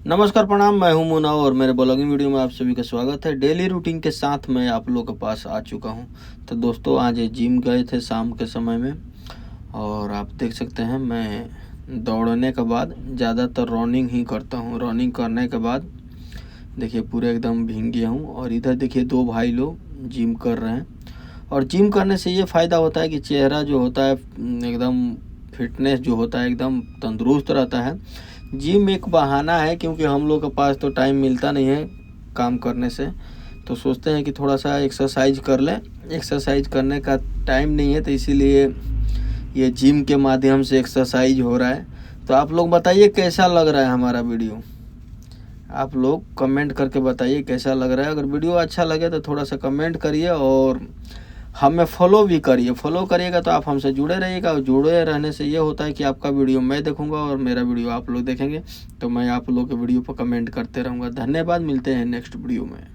नमस्कार प्रणाम, मैं हूं मुना और मेरे ब्लॉगिंग वीडियो में आप सभी का स्वागत है। डेली रूटीन के साथ मैं आप लोगों के पास आ चुका हूं। तो दोस्तों, आज जिम गए थे शाम के समय में और आप देख सकते हैं मैं दौड़ने के बाद ज़्यादातर रनिंग ही करता हूं। रनिंग करने के बाद देखिए पूरे एकदम भीग गया हूं। और इधर देखिए दो भाई लोग जिम कर रहे हैं। और जिम करने से ये फ़ायदा होता है कि चेहरा जो होता है एकदम फिटनेस जो होता है एकदम तंदुरुस्त रहता है। जिम एक बहाना है क्योंकि हम लोग के पास तो टाइम मिलता नहीं है काम करने से, तो सोचते हैं कि थोड़ा सा एक्सरसाइज कर लें। एक्सरसाइज करने का टाइम नहीं है तो इसीलिए ये जिम के माध्यम से एक्सरसाइज हो रहा है। तो आप लोग बताइए कैसा लग रहा है हमारा वीडियो। आप लोग कमेंट करके बताइए कैसा लग रहा है। अगर वीडियो अच्छा लगे तो थोड़ा सा कमेंट करिए और हमें फॉलो भी करिए। फॉलो करिएगा तो आप हमसे जुड़े रहिएगा और जुड़े रहने से ये होता है कि आपका वीडियो मैं देखूंगा और मेरा वीडियो आप लोग देखेंगे, तो मैं आप लोग के वीडियो पर कमेंट करते रहूँगा। धन्यवाद, मिलते हैं नेक्स्ट वीडियो में।